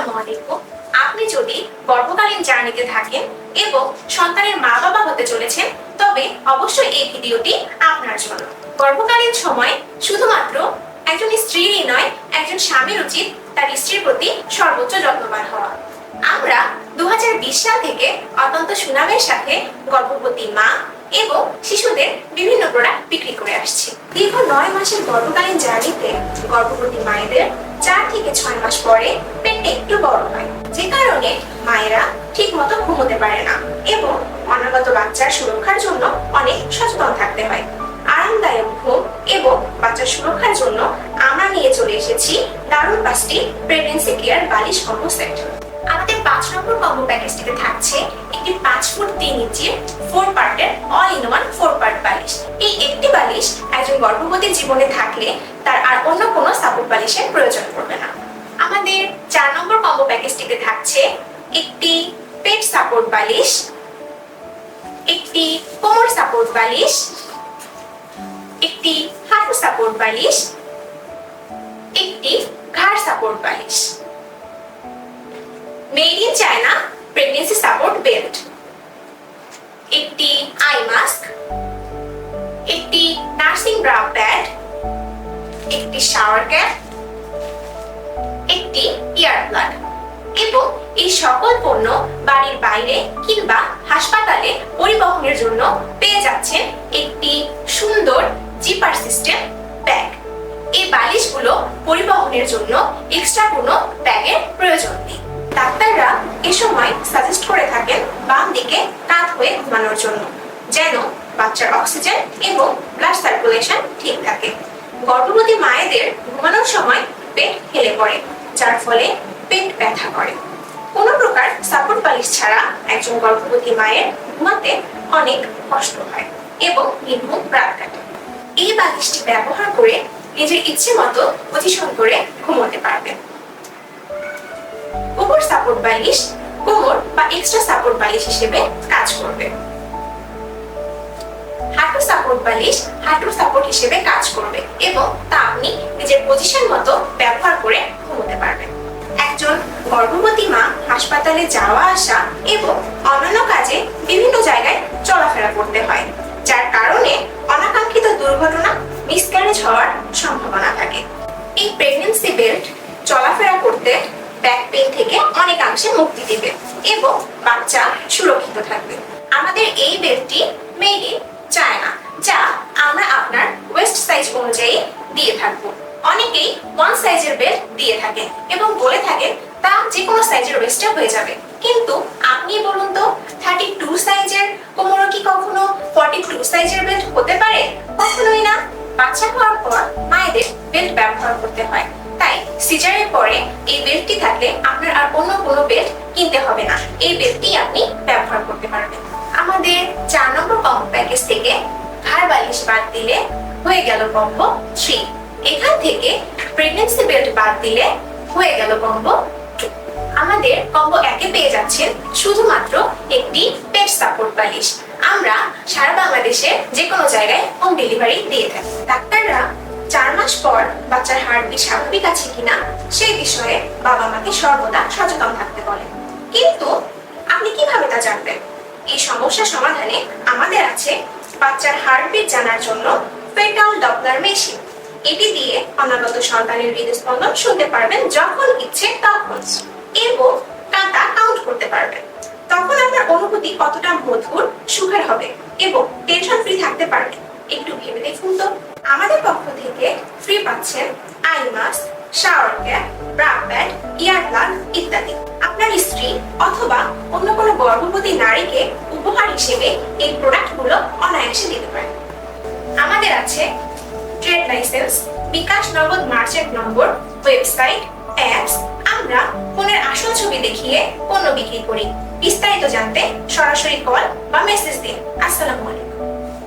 আসসালামু আলাইকুম। আপনি যদি গর্ভকালীন জার্নিতে থাকেন এবং সন্তানের মা বাবা হতে চলেছেন, তবে অবশ্যই এই ভিডিওটি আপনার জন্য। গর্ভকালীন সময় শুধুমাত্র একজন স্ত্রীরই নয়, একজন স্বামীর উচিত তার স্ত্রীর প্রতি সর্বোচ্চ যত্নবান হওয়া। আমরা 2020 সাল থেকে অত্যন্ত সুনামের সাথে গর্ভবতী মা এবং শিশুদের বিভিন্ন প্রোডাক্ট বিক্রি করে আসছি। দীর্ঘ 9 মাসের গর্ভকালীন জার্নিতে গর্ভবতী মায়েদের 4 থেকে 6 মাস পরে পেটটা একটু বড় হয়, যে কারণে মায়েরা ঠিক মতো ঘুমোতে পারে না এবং অনাগত বাচ্চার সুরক্ষার জন্য অনেক সচেতন থাকতে হয়। আরামদায়ক ঘুম এবং বাচ্চার সুরক্ষার জন্য আমরা নিয়ে চলে এসেছি দারুণ 5টি প্রেগন্যান্সি কেয়ার বালিশ কম্বো সেট। আমাদের 5 নম্বর কম্বো প্যাকেজটিতে থাকছে একটি 5 ফুট 3 ইঞ্চির 4 পার্টের অল ইন ওয়ান 4 পার্ট বালিশ। এই একটি বালিশ একজন গর্ভবতী জীবনে থাকলে তার আর অন্য কোনো সাপোর্ট বালিশের প্রয়োজন পড়বে না। আমাদের 4 নম্বর কম্বো প্যাকেজটিতে থাকছে একটি পেট সাপোর্ট বালিশ, একটি কোমর সাপোর্ট বালিশ, একটি হাঁটু সাপোর্ট বালিশ, একটি ঘাড় সাপোর্ট বালিশ, made in China pregnancy support belt, একটি আই মাস্ক, একটি নার্সিং ব্রা প্যাড, একটি শাওয়ার ক্যাপ, একটি ইয়ার প্লাগ। এবং এই সকল পণ্য বাড়ির বাইরে কিংবা হাসপাতালে পরিবহনের জন্য পেয়ে যাচ্ছেন একটি সুন্দর জিপার সিস্টেম ব্যাগ। এই বালিশগুলো পরিবহনের জন্য এক্সট্রা কোনো ব্যাগের প্রয়োজন নেই। ডাক্তাররা এ সময় সাজেস্ট করে থাকেন বাম দিকে কাত হয়ে ঘুমানোর জন্য, যেন বাচ্চার অক্সিজেন এবং ব্লাড সার্কুলেশন ঠিক থাকে। গর্ভবতী মায়েদের ঘুমানোর সময় পেট হেলে পড়ে, যার ফলে পেট ব্যথা করে। কোনো প্রকার সাপোর্ট বালিশ ছাড়া একজন গর্ভবতী মায়ের ঘুমাতে অনেক কষ্ট হয় এবং নির্ঘুম রাত কাটে। এই বালিশটি ব্যবহার করে নিজের ইচ্ছে মতো পজিশন করে ঘুমোতে পারবেন। কোমর সাপোর্ট বালিশ কোমর বা এক্সট্রা সাপোর্ট বালিশ হিসেবে কাজ করবে। হাঁটু সাপোর্ট বালিশ হাঁটুর সাপোর্ট হিসেবে কাজ করবে এবং তা আপনি নিজের পজিশন মতো ব্যবহার করে ঘুমোতে পারবেন। একজন গর্ভবতী মা হাসপাতালে যাওয়া আসা এবং অন্যান্য কাজে বিভিন্ন জায়গায় চলাফেরা করতে হয়, যার কারণে অনাকাঙ্ক্ষিত দুর্ঘটনা মিসক্যারেজ হওয়ার সম্ভাবনা থাকে। এই প্রেগন্যান্সি বেল্ট চলাফেরা করতে ব্যাক পেইন থেকে অনেকাংশে মুক্তি দিবে এবং বাচ্চা সুরক্ষিত থাকবে। আমাদের এই বেল্টটি মেড ইন চায়না, যা আমরা আপনার ওয়েস্ট সাইজ অনুযায়ী দিয়ে থাকবো। অনেকেই 1 সাইজের বেল্ট দিয়ে থাকেন এবং বলে থাকেন তা যে কোনো সাইজের ওয়েস্টে হয়ে যাবে, কিন্তু আপনি বলুন তো 32 সাইজের কোমরও কি কখনো 42 সাইজের বেল্ট হতে পারে? কখনোই না। বাচ্চা হওয়ার পর মায়েদের বেল্ট ব্যবহার করতে হয়, তাই সিজারের পরে এই বেল্টটি থাকলে আপনার আর অন্য কোনো বেল্ট কিনতে হবে না। এই বেল্টটি আপনি ব্যবহার করতে পারবেন। আমাদের 4 নম্বর কম্বো প্যাকেজ থেকে ঘাড় বালিশ বাদ দিলে হয়ে গেল কম্বো 3। এখান থেকে প্রেগন্যান্সি বেল্ট বাদ দিলে হয়ে গেল কম্বো 2। আমাদের কম্বো 1-এ পেয়ে যাচ্ছেন শুধুমাত্র একটি পেট সাপোর্ট বালিশ। আমরা সারা বাংলাদেশে যে কোনো জায়গায় হোম ডেলিভারি দিয়ে থাকি। ডাক্তাররা 4 মাস পর বাচ্চার হার্টবিট স্বাভাবিক আছে কিনা সেই বিষয়ে বাবা মাকে সর্বদা সচেতন থাকতে বলে। কিন্তু আপনি কিভাবে তা জানবেন? এই সমস্যা সমাধানে আমাদের আছে বাচ্চার হার্টবিট জানার জন্য ফেটাল ডপলার মেশিন। এটি দিয়ে অনাগত সন্তানের হৃদস্পন্দন শুনতে পারবেন যখন ইচ্ছে তখন, এবং কাঁটা কাউন্ট করতে পারবেন। তখন আপনার অনুভূতি কতটা মধুর সুখের হবে এবং টেনশন ফ্রি থাকতে পারবেন। একটু ভেবে দেখুন তো। আমাদের পক্ষ থেকে ফ্রি পাচ্ছেন eye mask, shower cap, bra pad, ear plug ইত্যাদি। আপনার স্ত্রী অথবা অন্য কোনো গর্ভবতী নারীকে উপহার হিসেবে এই প্রোডাক্টগুলো অনায়াসে দিতে পারেন। আমাদের আছে ট্রেড লাইসেন্স, বিকাশ নগদ মার্চেন্ট নম্বর, ওয়েবসাইট, অ্যাপস। আমরা ফোনের আসল ছবি দেখিয়ে পণ্য বিক্রি করি। বিস্তারিত জানতে সরাসরি কল বা মেসেজ দিন। আসসালামু আলাইকুম।